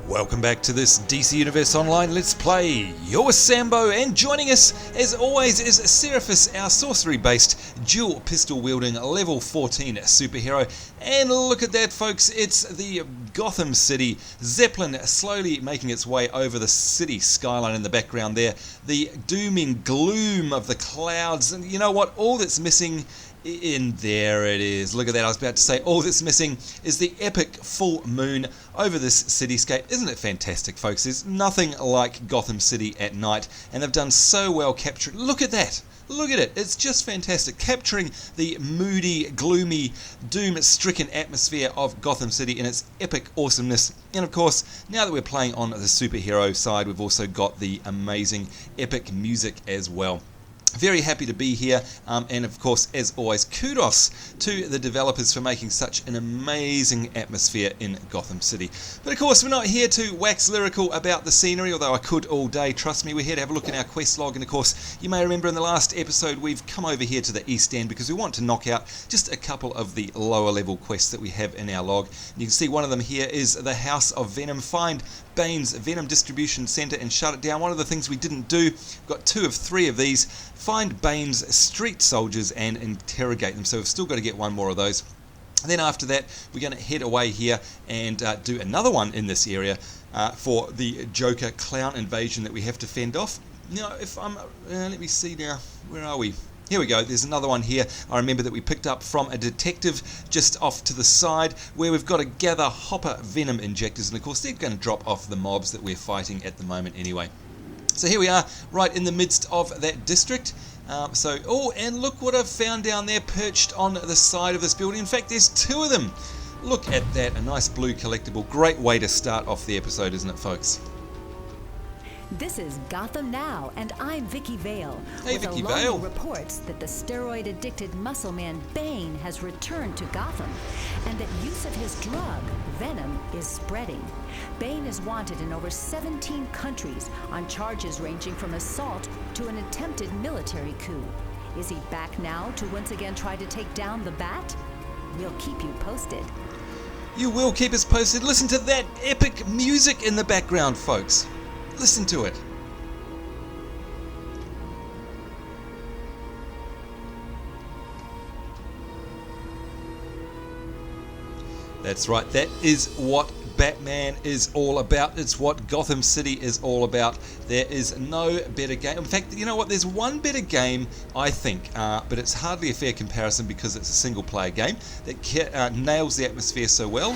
Welcome back to this DC Universe Online Let's Play. You're with Sambo, and joining us as always is Seraphis, our sorcery-based, dual pistol-wielding level 14 superhero. And look at that, folks, it's the Gotham City. Zeppelin slowly making its way over the city skyline in the background there. The dooming gloom of the clouds, and you know what? All that's missing there it is. Look at that. I was about to say all that's missing is the epic full moon over this cityscape. Isn't it fantastic, folks? There's nothing like Gotham City at night, and they've done so well capturing. Look at that. Look at it. It's just fantastic. Capturing the moody, gloomy, doom-stricken atmosphere of Gotham City in its epic awesomeness. And of course, now that we're playing on the superhero side, we've also got the amazing epic music as well. Very happy to be here, and of course, as always, kudos to the developers for making such an amazing atmosphere in Gotham City. But of course, we're not here to wax lyrical about the scenery, although I could all day, trust me. We're here to have a look in our quest log, and of course, you may remember in the last episode, we've come over here to the East End because we want to knock out just a couple of the lower level quests that we have in our log. And you can see one of them here is the House of Venom. Find Bane's Venom Distribution Center and shut it down. One of the things we didn't do, we've got 2 of 3 of these. Find Bane's street soldiers and interrogate them. So we've still got to get one more of those. And then after that, we're going to head away here and do another one in this area for the Joker clown invasion that we have to fend off. Now, if I'm, let me see now, where are we? Here we go, there's another one here. I remember that we picked up from a detective just off to the side where we've got to gather Hopper Venom injectors, and of course they're going to drop off the mobs that we're fighting at the moment anyway. So here we are, right in the midst of that district. Oh, and look what I've found down there perched on the side of this building. In fact, there's 2 of them. Look at that, a nice blue collectible. Great way to start off the episode, isn't it, folks? This is Gotham Now, and I'm Vicky Vale. Hey, Vicky Vale. Reports that the steroid-addicted muscle man Bane has returned to Gotham, and that use of his drug, Venom, is spreading. Bane is wanted in over 17 countries on charges ranging from assault to an attempted military coup. Is he back now to once again try to take down the Bat? We'll keep you posted. You will keep us posted. Listen to that epic music in the background, folks. Listen to it. That's right, that is what Batman is all about. It's what Gotham City is all about. There is no better game. In fact, you know what? There's one better game, I think, but it's hardly a fair comparison because it's a single-player game that nails the atmosphere so well.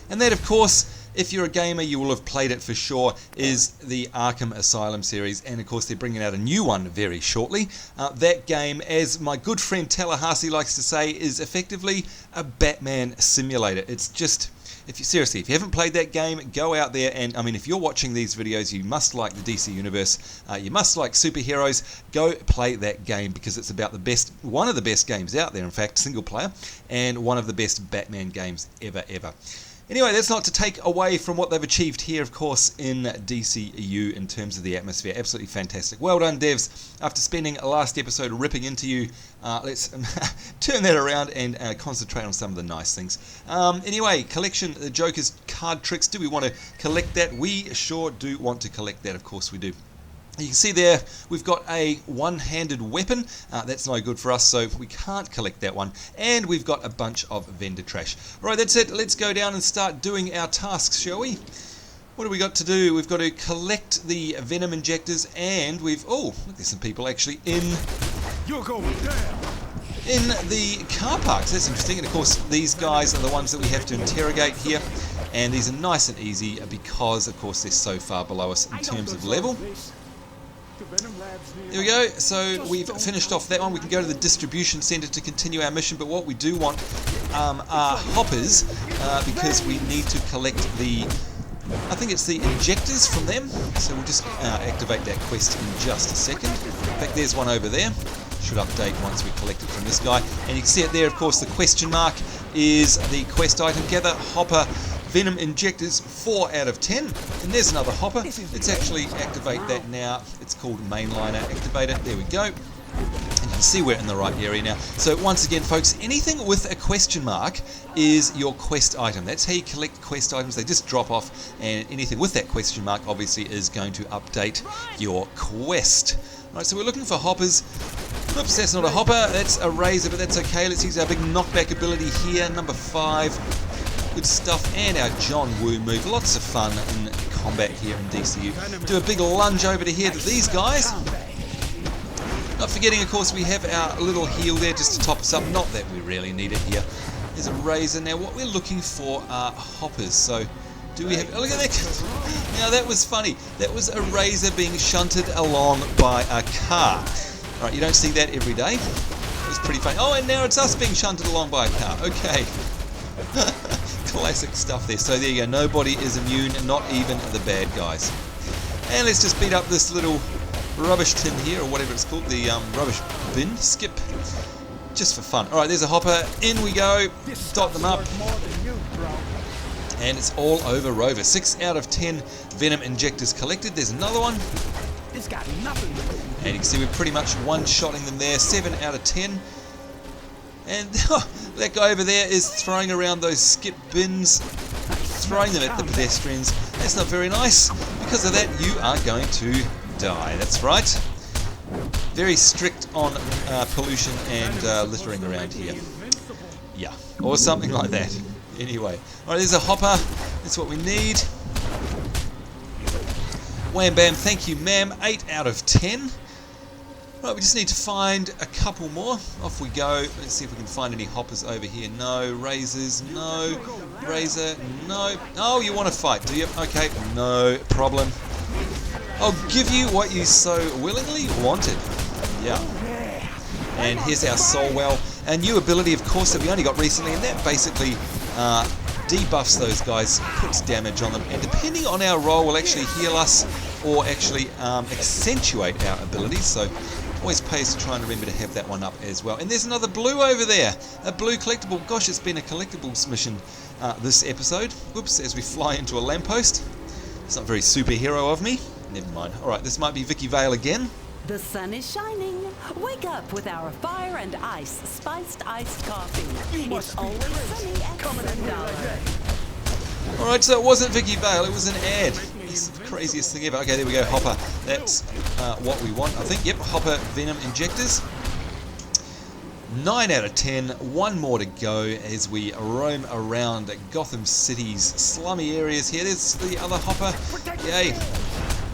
And that, of course, if you're a gamer, you will have played it for sure, is the Arkham Asylum series. And of course, they're bringing out a new one very shortly. That game, as my good friend Tallahassee likes to say, is effectively a Batman simulator. It's just, if you haven't played that game, go out there and, I mean, if you're watching these videos, you must like the DC Universe, you must like superheroes, go play that game because it's about the best, one of the best games out there, in fact, single player, and one of the best Batman games ever. Anyway, that's not to take away from what they've achieved here, of course, in DCEU in terms of the atmosphere. Absolutely fantastic. Well done, devs. After spending a last episode ripping into you, let's turn that around and concentrate on some of the nice things. Anyway, collection, the Joker's card tricks. Do we want to collect that? We sure do want to collect that. Of course we do. You can see there we've got a one-handed weapon. That's no good for us, so we can't collect that one. And we've got a bunch of vendor trash. Alright, that's it. Let's go down and start doing our tasks, shall we? What do we got to do? We've got to collect the Venom injectors, and we've... Oh, look, there's some people actually in... You're going down! In the car parks. That's interesting. And of course, these guys are the ones that we have to interrogate here. And these are nice and easy because, of course, they're so far below us in terms of level. Here we go, so we've finished off that one. We can go to the distribution center to continue our mission, but what we do want are hoppers because we need to collect the, I think it's the injectors from them, so we'll just activate that quest in just a second. In fact, there's one over there. Should update once we collect it from this guy. And you can see it there, of course, the question mark is the quest item. Gather Hopper Venom injectors, 4 out of 10. And there's another hopper. Let's actually activate that now. It's called Mainliner. Activate it. There we go. And you can can see we're in the right area now. So once again, folks, anything with a question mark is your quest item. That's how you collect quest items. They just drop off, and anything with that question mark obviously is going to update your quest. Right, so we're looking for hoppers. Oops, that's not a hopper, that's a razor, but that's okay. Let's use our big knockback ability here, number 5. Good stuff, and our John Woo move. Lots of fun in combat here in DCU. Do a big lunge over to here to these guys. Not forgetting, of course, we have our little heal there just to top us up. Not that we really need it here. There's a razor. Now, what we're looking for are hoppers. So, do we have... Oh, look at that. Now, that was funny. That was a razor being shunted along by a car. All right, you don't see that every day. It was pretty funny. Oh, and now it's us being shunted along by a car. Okay. Classic stuff there. So, there you go. Nobody is immune, not even the bad guys. And let's just beat up this little rubbish tin here, or whatever it's called, the rubbish bin, skip, just for fun. Alright, there's a hopper, in we go, dot them up, and it's all over Rover. 6 out of 10 venom injectors collected. There's another one, and you can see we're pretty much one-shotting them there. 7 out of 10, and that guy over there is throwing around those skip bins, throwing them at the pedestrians. That's not very nice. Because of that, you are going to die. That's right. Very strict on pollution and littering around here. Yeah, or something like that. Anyway, alright, there's a hopper. That's what we need. Wham bam, thank you ma'am. 8 out of 10. Right, we just need to find a couple more. Off we go. Let's see if we can find any hoppers over here. No. Razors, no. Razor, no. Oh, you want to fight, do you? Okay, no problem. I'll give you what you so willingly wanted. Yeah. And here's our Soul Well. A new ability, of course, that we only got recently, and that basically debuffs those guys, puts damage on them, and depending on our role will actually heal us or actually accentuate our abilities. So always pays to try and remember to have that one up as well. And there's another blue over there, a blue collectible. Gosh, it's been a collectibles mission this episode. Whoops, as we fly into a lamppost. It's not very superhero of me. Never mind. Alright, this might be Vicky Vale again. The sun is shining. Wake up with our fire and ice spiced iced coffee. It's always sunny at $7. Alright, so it wasn't Vicky Vale, it was an ad. It's the craziest thing ever. Okay, there we go, hopper. That's what we want, I think. Yep, hopper venom injectors. 9 out of 10. One more to go as we roam around Gotham City's slummy areas here. There's the other hopper. Yay.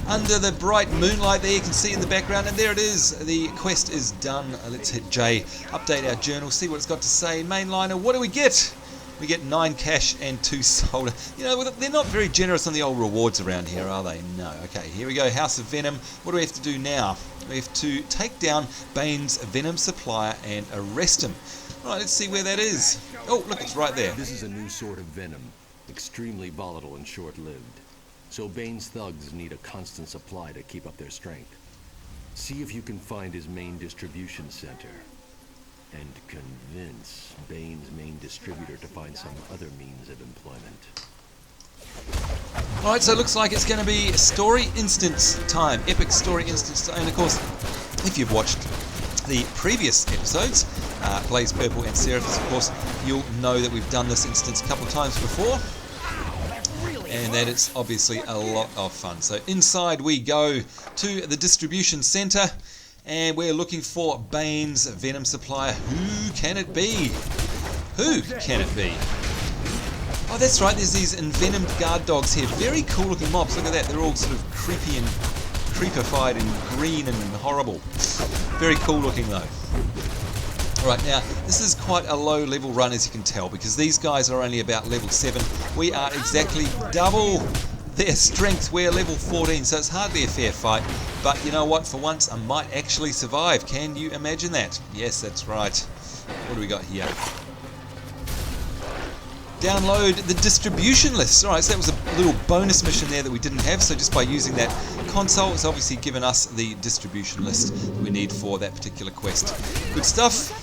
Under the bright moonlight there, you can see in the background, and there it is. The quest is done. Let's hit J, update our journal, see what it's got to say. Mainliner, what do we get? We get 9 cash and 2 solder. You know, they're not very generous on the old rewards around here, are they? No. Okay, here we go. House of Venom. What do we have to do now? We have to take down Bane's venom supplier and arrest him. Right, let's see where that is. Oh, look, it's right there. This is a new sort of venom, extremely volatile and short-lived. So Bane's thugs need a constant supply to keep up their strength. See if you can find his main distribution center. And convince Bane's main distributor to find some other means of employment. Alright, so it looks like it's going to be story instance time. Epic story instance time. And of course, if you've watched the previous episodes, Blaze Purple and Seraphis, of course, you'll know that we've done this instance a couple of times before. And that it's obviously a lot of fun. So inside we go to the distribution center, and we're looking for Bane's venom supplier. Who can it be? Who can it be? Oh, that's right, there's these envenomed guard dogs here. Very cool looking mobs. Look at that, they're all sort of creepy and creepified and green and horrible. Very cool looking though. Alright, now, this is quite a low level run, as you can tell, because these guys are only about level 7. We are exactly double their strength. We're level 14, so it's hardly a fair fight. But you know what? For once, I might actually survive. Can you imagine that? Yes, that's right. What do we got here? Download the distribution list. Alright, so that was a little bonus mission there that we didn't have, so just by using that console, it's obviously given us the distribution list that we need for that particular quest. Good stuff.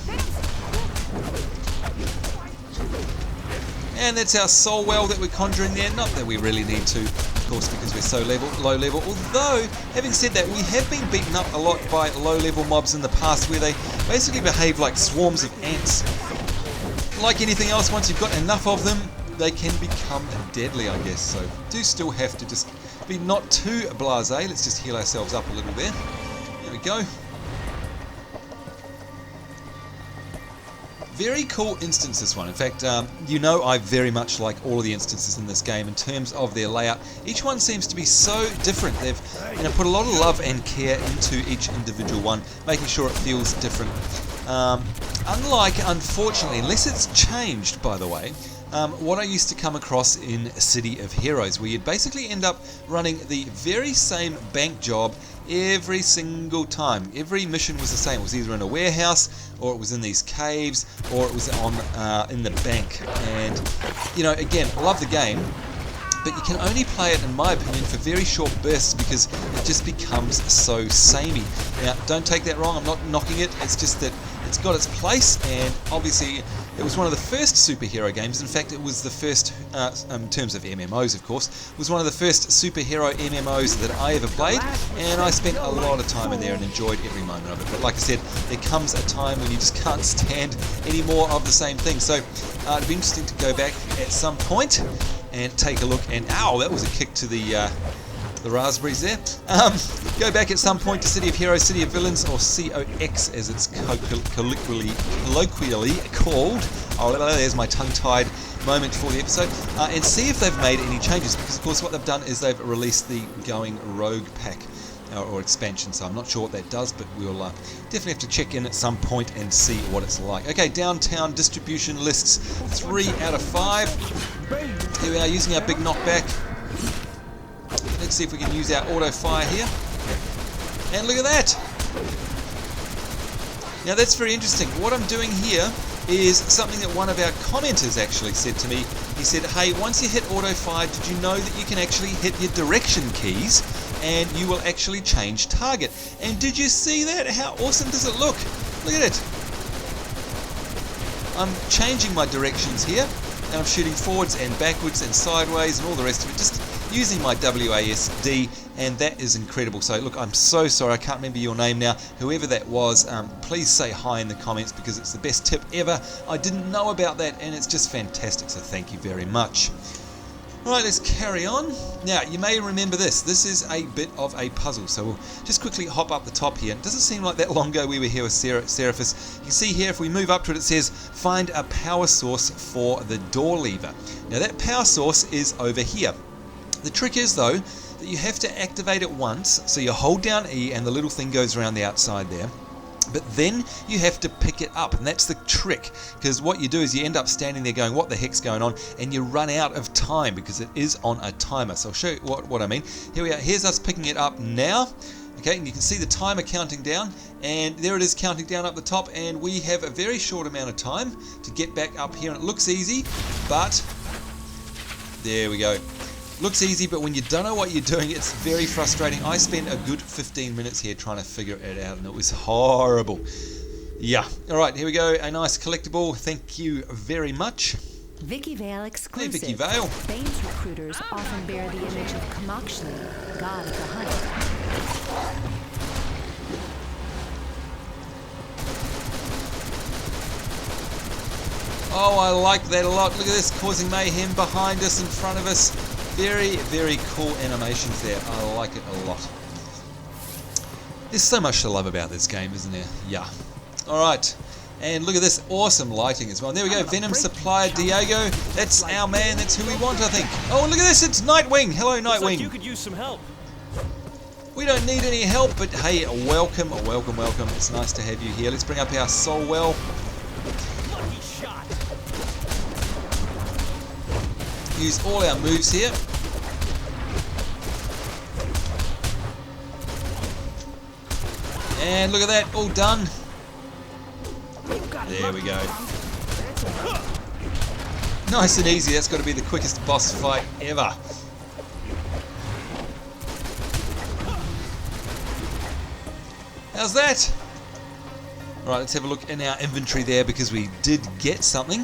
And that's our soul well that we're conjuring there. Not that we really need to, of course, because we're so low level. Although, having said that, we have been beaten up a lot by low level mobs in the past where they basically behave like swarms of ants. Like anything else, once you've got enough of them, they can become deadly, I guess. So do still have to just be not too blasé. Let's just heal ourselves up a little there. There we go. Very cool instance, this one. In fact, you know, I very much like all of the instances in this game in terms of their layout. Each one seems to be so different. They've put a lot of love and care into each individual one, making sure it feels different. Unlike, unfortunately, unless it's changed, by the way, what I used to come across in City of Heroes, where you'd basically end up running the very same bank job every single time. Every mission was the same. It was either in a warehouse, or it was in these caves, or it was on in the bank. And, you know, again, I love the game, but you can only play it, in my opinion, for very short bursts because it just becomes so samey. Now, don't take that wrong, I'm not knocking it, it's just that it's got its place, and obviously it was one of the first superhero games. In fact, it was the first, in terms of MMOs, of course, it was one of the first superhero MMOs that I ever played, and I spent a lot of time in there and enjoyed every moment of it. But like I said, there comes a time when you just can't stand any more of the same thing. So it'd be interesting to go back at some point and take a look. And ow, that was a kick to the raspberries there. Go back at some point to City of Heroes, City of Villains, or COX as it's colloquially called. Oh, there's my tongue-tied moment for the episode. And see if they've made any changes, because of course what they've done is they've released the Going Rogue pack or expansion, so I'm not sure what that does, but we'll definitely have to check in at some point and see what it's like. Okay, downtown distribution lists 3 out of 5. Here we are using our big knockback. Let's see if we can use our auto fire here. And look at that! Now that's very interesting. What I'm doing here is something that one of our commenters actually said to me. He said, hey, once you hit auto fire, did you know that you can actually hit your direction keys and you will actually change target? And did you see that? How awesome does it look? Look at it. I'm changing my directions here, and I'm shooting forwards and backwards and sideways and all the rest of it, just using my WASD, and that is incredible. So look, I'm so sorry, I can't remember your name now. Whoever that was, please say hi in the comments, because it's the best tip ever. I didn't know about that, and it's just fantastic, so thank you very much. Alright, let's carry on. Now, you may remember this. This is a bit of a puzzle, so we'll just quickly hop up the top here. It doesn't seem like that long ago we were here with Seraphis. You can see here, if we move up to it, it says, find a power source for the door lever. Now, that power source is over here. The trick is, though, that you have to activate it once, so you hold down E and the little thing goes around the outside there. But then you have to pick it up, and that's the trick, because what you do is you end up standing there going, what the heck's going on, and you run out of time because it is on a timer. So I'll show you what I mean. Here we are. Here's us picking it up now. Okay, and you can see the timer counting down, and there it is counting down up the top, and we have a very short amount of time to get back up here, and it looks easy, but there we go. Looks easy, but when you don't know what you're doing, it's very frustrating. I spent a good 15 minutes here trying to figure it out, and it was horrible. Yeah. Alright, here we go. A nice collectible. Thank you very much. Vicky Vale exclusive. Hey, Vicky Vale. Bane's recruiters often bear the image of Kamakshli, god of the hunt. Oh, I like that a lot. Look at this, causing mayhem behind us, in front of us. Very, very cool animations there. I like it a lot. There's so much to love about this game, isn't there? Yeah. Alright. And look at this awesome lighting as well. And there we go, Venom Supplier Diego. That's our man. That's who we want, I think. Oh, look at this. It's Nightwing. Hello, Nightwing. Looks like you could use some help. We don't need any help, but hey, welcome, welcome, welcome. It's nice to have you here. Let's bring up our soul well. Lucky shot. Use all our moves here. And look at that, all done. There we go. Nice and easy. That's got to be the quickest boss fight ever. How's that? Right, let's have a look in our inventory there, because we did get something.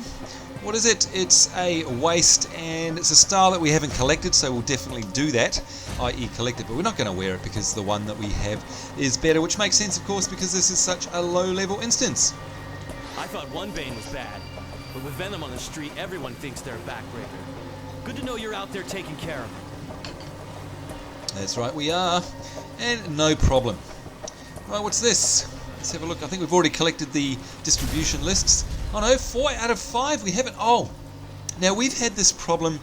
What What is it? It's a waist, and it's a style that we haven't collected, so we'll definitely do that, i.e. collect it, but we're not going to wear it because the one that we have is better, which makes sense, of course, because this is such a low-level instance. I thought one Bane was bad, but with Venom on the street, everyone thinks they're a backbreaker. Good to know you're out there taking care of them. That's right, we are, and no problem. Right, what's this? Let's have a look. I think we've already collected the distribution lists. Oh no, 4 out of 5 we haven't. Oh, now we've had this problem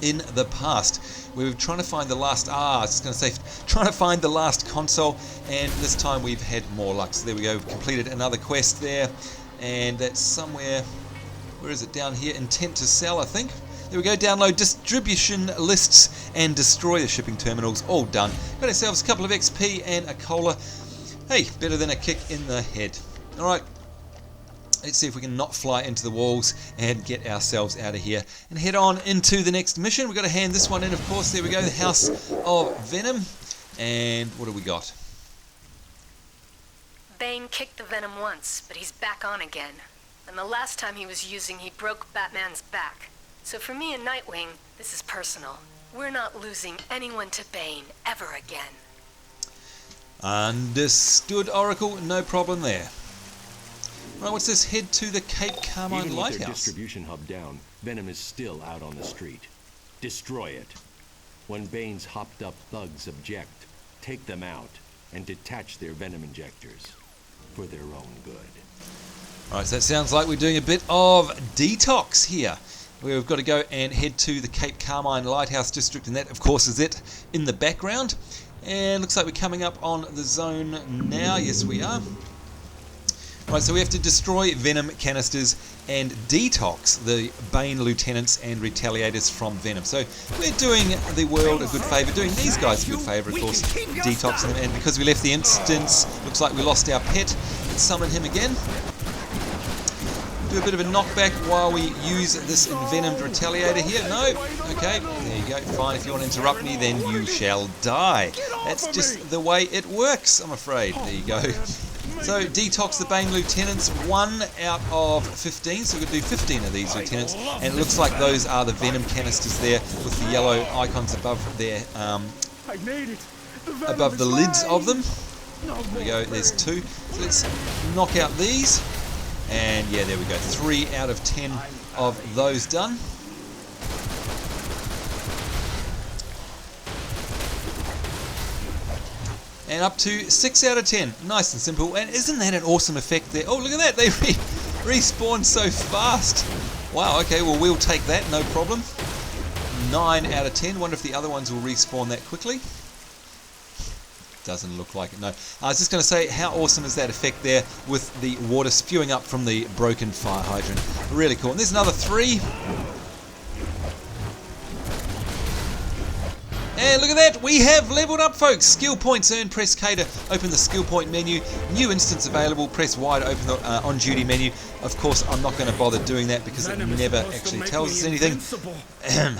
in the past. We were trying to find the last, I was just going to say, trying to find the last console, and this time we've had more luck. So there we go, we've completed another quest there, and that's somewhere, where is it, down here, intent to sell, I think. There we go, download distribution lists and destroy the shipping terminals, all done. Got ourselves a couple of XP and a cola. Hey, better than a kick in the head. Alright, let's see if we can not fly into the walls and get ourselves out of here and head on into the next mission. We've got to hand this one in, of course. There we go, the House of Venom. And what do we got? Bane kicked the Venom once, but he's back on again. And the last time he was using, he broke Batman's back. So for me and Nightwing, this is personal. We're not losing anyone to Bane ever again. Understood, Oracle. No problem there. Right, what's this? Head to the Cape Carmine Even with their Lighthouse. distribution hub down, Venom is still out on the street. Destroy it. When Bane's hopped up thugs object, take them out and detach their Venom injectors for their own good. Right, so that sounds like we're doing a bit of detox here. We've got to go and head to the Cape Carmine Lighthouse District, and that, of course, is it in the background. And looks like we're coming up on the zone now. Yes, we are. Right, so we have to destroy Venom canisters and detox the Bane lieutenants and retaliators from Venom. So we're doing the world a good favour, doing these guys a good favour, of course, detoxing them. And because we left the instance, looks like we lost our pet. Let's summon him again. Do a bit of a knockback while we use this envenomed retaliator here. No? Okay, there you go. Fine, if you want to interrupt me, then you shall die. That's just the way it works, I'm afraid. There you go. So, detox the Bane lieutenants, 1 out of 15. So we're going to do 15 of these lieutenants. And it looks like those are the Venom canisters there with the yellow icons above their, above the lids of them. There we go, there's 2. So let's knock out these. And yeah, there we go, 3 out of 10 of those done. And up to 6 out of 10, nice and simple. And isn't that an awesome effect there? Oh, look at that, they respawn so fast. Wow, okay, well we'll take that, no problem. 9 out of 10, wonder if the other ones will respawn that quickly. Doesn't look like it, no. I was just going to say, how awesome is that effect there with the water spewing up from the broken fire hydrant. Really cool. And there's another 3. And look at that, we have leveled up, folks. Skill points earned, press K to open the skill point menu. New instance available, press Y to open the on-duty menu. Of course, I'm not going to bother doing that because it never actually tells us anything.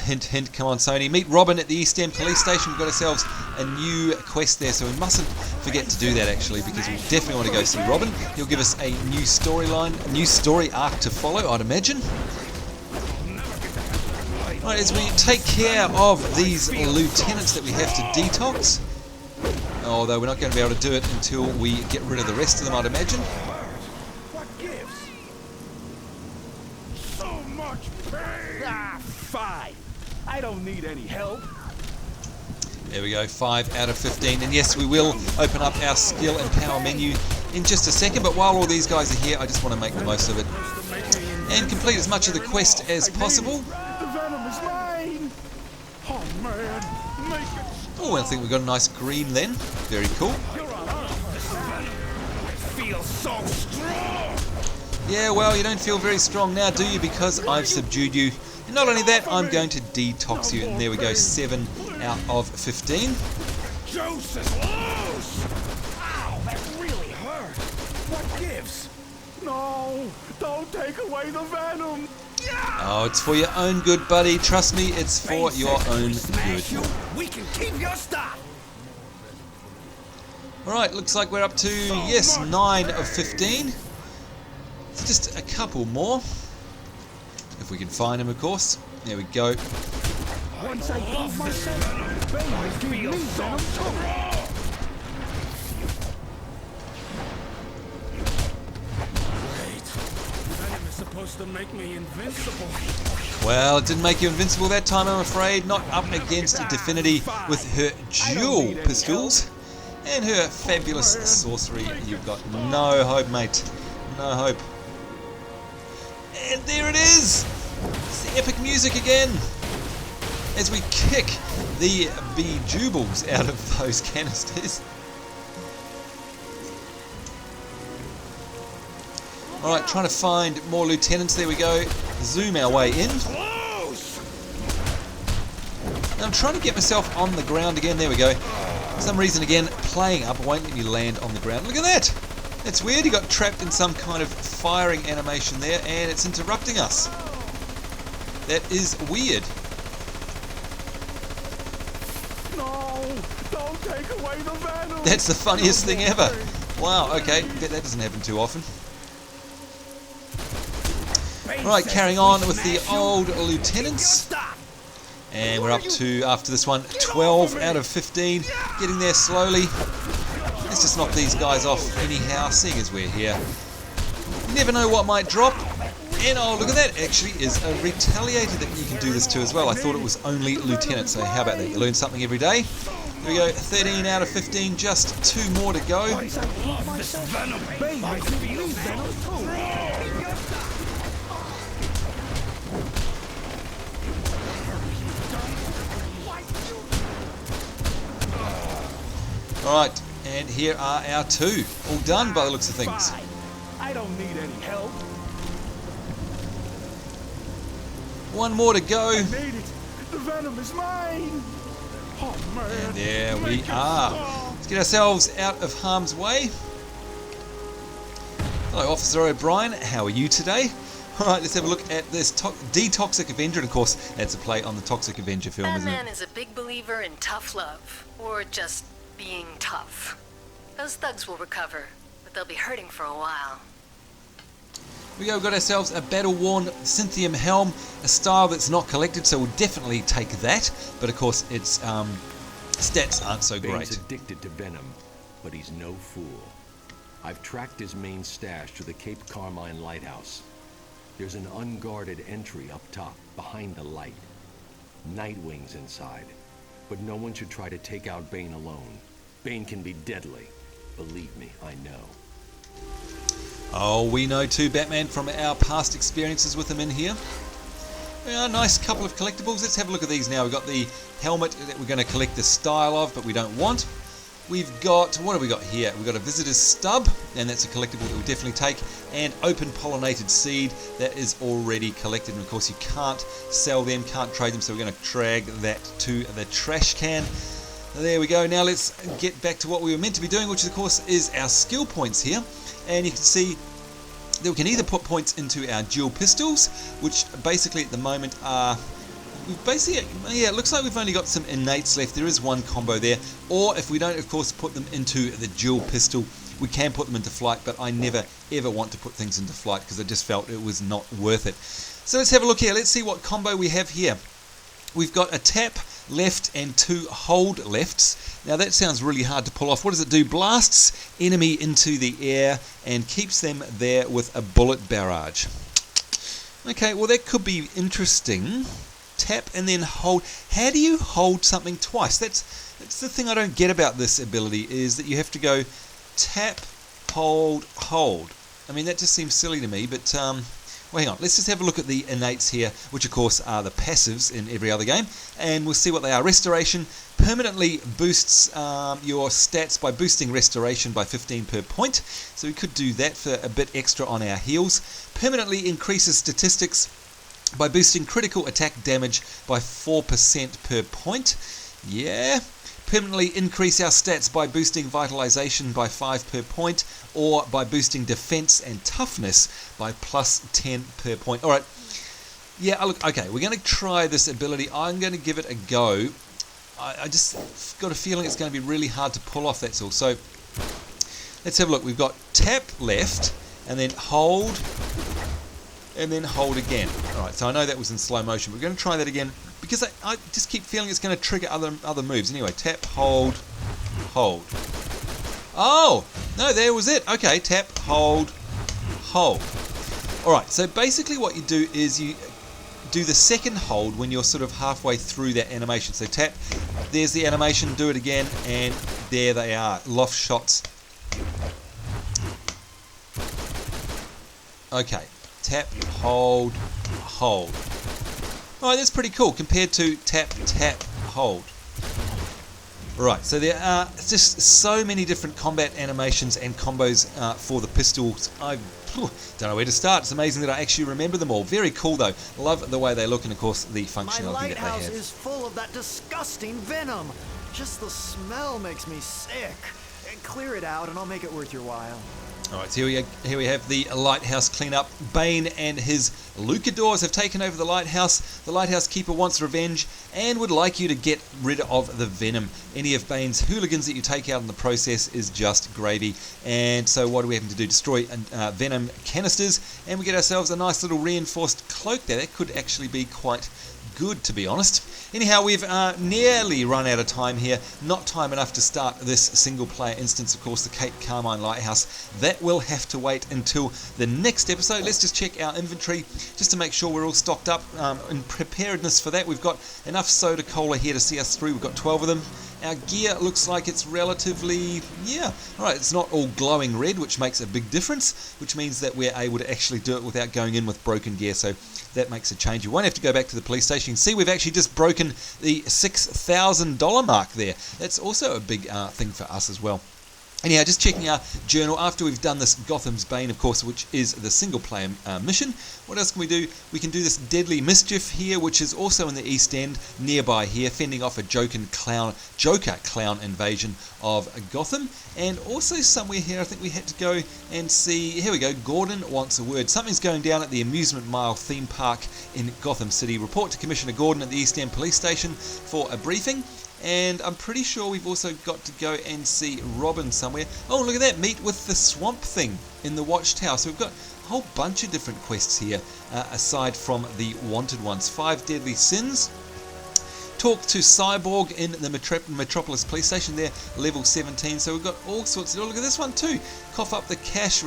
Hint, hint, come on Sony. Meet Robin at the East End Police Station. We've got ourselves a new quest there, so we mustn't forget to do that actually, because we definitely want to go see Robin. He'll give us a new storyline, a new story arc to follow, I'd imagine. Right, as we take care of these lieutenants that we have to detox, although we're not going to be able to do it until we get rid of the rest of them, I'd imagine. What gives? So much pain! Ah, fine. I don't need any help. There we go, 5 out of 15. And yes, we will open up our skill and power menu in just a second, but while all these guys are here, I just want to make the most of it and complete as much of the quest as possible. The venom is mine! Oh man, make it. Oh, I think we've got a nice green then. Very cool. I feel so strong! Yeah, well, you don't feel very strong now, do you? Because I've subdued you. And not only that, I'm going to detox you. And there we go, 7 out of 15. Juice is loose! Ow, that really hurt. What gives? No, don't take away the venom! Oh, it's for your own good, buddy. Trust me, it's for your own good. We can keep your stuff! Alright, looks like we're up to, yes, 9 of 15. It's just a couple more. If If we can find him, of course. There we go. Once I prove myself, Bane will give me venom too. Venom is supposed to make me invincible. Well, it didn't make you invincible that time, I'm afraid. Not up against Definity with her dual pistols and her fabulous sorcery. You've got no hope, mate. No hope. And there it is! It's the epic music again! As we kick the bejubles out of those canisters. Alright, trying to find more lieutenants. There we go. Zoom our way in. Now I'm trying to get myself on the ground again. There we go. For some reason, again, playing up won't let me land on the ground. Look at that! That's weird. He got trapped in some kind of firing animation there, and it's interrupting us. That is weird. No, don't take away the venom. That's the funniest thing ever. Wow, okay, that doesn't happen too often. Right, carrying on with the old lieutenants. And we're up to, after this one, 12 out of 15. Getting there slowly. Let's just knock these guys off anyhow, seeing as we're here. You never know what might drop. And oh, look at that, actually is a retaliator that you can do this to as well. I thought it was only lieutenants, so how about that? You learn something every day. Here we go, 13 out of 15, just 2 more to go. Alright, and here are our 2. All done by the looks of things. I don't need any help. 1 more to go. I made it. The venom is mine. Oh man. And there we are. Let's get ourselves out of harm's way. Hello, Officer O'Brien. How are you today? Alright, let's have a look at this Toxic Avenger. And of course, that's a play on the Toxic Avenger film, isn't it? Batman is a big believer in tough love. Or just being tough. Those thugs will recover, but they'll be hurting for a while. We go, we've got ourselves a battle-worn Synthium helm, a style that's not collected, so we'll definitely take that. But of course, its stats aren't so great. Bane's addicted to venom, but he's no fool. I've tracked his main stash to the Cape Carmine lighthouse. There's an unguarded entry up top, behind the light. Nightwing's inside, but no one should try to take out Bane alone. Bane can be deadly. Believe me, I know. Oh, we know too, Batman, from our past experiences with him in here. Yeah, nice couple of collectibles. Let's have a look at these now. We've got the helmet that we're going to collect the style of, but we don't want. We've got, what have we got here? We've got a visitor's stub, and that's a collectible that we'll definitely take. And open pollinated seed, that is already collected. And of course you can't sell them, can't trade them, so we're going to drag that to the trash can. There we go. Now let's get back to what we were meant to be doing, which of course is our skill points here. And you can see that we can either put points into our dual pistols, which basically at the moment are, we've basically, yeah, it looks like we've only got some innates left. There is one combo there. Or if we don't, of course, put them into the dual pistol, we can put them into flight, but I never ever want to put things into flight because I just felt it was not worth it. So let's have a look here. Let's see what combo we have here. We've got a tap left and 2 hold lefts. Now that sounds really hard to pull off. What does it do? Blasts enemy into the air and keeps them there with a bullet barrage. Okay, well that could be interesting. Tap and then hold. How do you hold something twice? That's the thing I don't get about this ability, is that you have to go tap, hold, hold. I mean, that just seems silly to me, but well, hang on. Let's just have a look at the innates here, which of course are the passives in every other game, and we'll see what they are. Restoration permanently boosts your stats by boosting restoration by 15 per point, so we could do that for a bit extra on our heals. Permanently increases statistics by boosting critical attack damage by 4% per point. Yeah. Permanently increase our stats by boosting vitalization by 5 per point, or by boosting defense and toughness by plus 10 per point. Alright, yeah, look, okay, we're going to try this ability. I'm going to give it a go. I just got a feeling it's going to be really hard to pull off, that's all. So, let's have a look. We've got tap left, and then hold. and then hold again. Alright, so I know that was in slow motion. We're going to try that again because I just keep feeling it's going to trigger other moves. Anyway, tap, hold, hold. Oh! No, there was it. Okay, tap, hold, hold. Alright, so basically what you do is you do the second hold when you're sort of halfway through that animation. So tap, there's the animation, do it again, and there they are, loft shots. Okay, tap, hold, hold. Alright, that's pretty cool compared to tap, tap, hold. Right, so there are just so many different combat animations and combos for the pistols. I don't know where to start. It's amazing that I actually remember them all. Very cool though. Love the way they look and of course the functionality that they have. My lighthouse is full of that disgusting venom. Just the smell makes me sick. Clear it out and I'll make it worth your while. Alright, so here we have the lighthouse cleanup. Bane and his Lucadors have taken over the lighthouse. The lighthouse keeper wants revenge and would like you to get rid of the venom. Any of Bane's hooligans that you take out in the process is just gravy. And so what do we have to do? Destroy venom canisters, and we get ourselves a nice little reinforced cloak there. That could actually be quite good, to be honest. Anyhow, we've nearly run out of time here. Not time enough to start this single player instance, of course, the Cape Carmine Lighthouse. That will have to wait until the next episode. Let's just check our inventory just to make sure we're all stocked up. In preparedness for that, we've got enough soda cola here to see us through. We've got 12 of them. Our gear looks like it's relatively, alright, it's not all glowing red, which makes a big difference, which means that we're able to actually do it without going in with broken gear, so that makes a change. You won't have to go back to the police station. You can see we've actually just broken the $6,000 mark there. That's also a big thing for us as well. Anyhow, just checking our journal after we've done this Gotham's Bane, of course, which is the single player mission. What else can we do? We can do this Deadly Mischief here, which is also in the East End, nearby here, fending off a Joker clown invasion of Gotham. And also somewhere here, I think we had to go and see, here we go, Gordon wants a word. Something's going down at the Amusement Mile theme park in Gotham City. Report to Commissioner Gordon at the East End Police Station for a briefing. And I'm pretty sure we've also got to go and see Robin somewhere. Oh, look at that, meet with the Swamp Thing in the Watchtower. So we've got a whole bunch of different quests here, aside from the wanted ones. 5 Deadly Sins. Talk to Cyborg in the Metropolis Police Station there, level 17. So we've got all sorts of... Oh, look at this one too. Cough up the cash,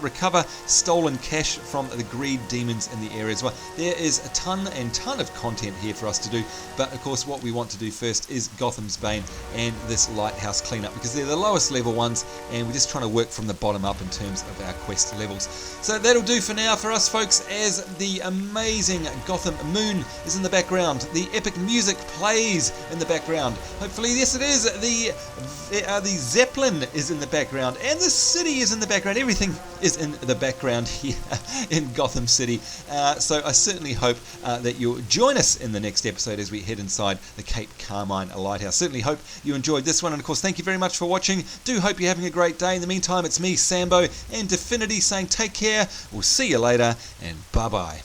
recover stolen cash from the greed demons in the area as well. There is a ton of content here for us to do. But of course what we want to do first is Gotham's Bane and this lighthouse cleanup, because they're the lowest level ones and we're just trying to work from the bottom up in terms of our quest levels. So that'll do for now for us, folks, as the amazing Gotham Moon is in the background. The epic music plays in the background. Hopefully, yes it is, the Zeppelin is in the background and the city is in the background. Everything is in the background here in Gotham City. So I certainly hope that you'll join us in the next episode as we head inside the Cape Carmine Lighthouse. Certainly hope you enjoyed this one, and of course thank you very much for watching. Do hope you're having a great day. In the meantime, it's me, Sambo, and Definity saying take care. We'll see you later, and bye bye.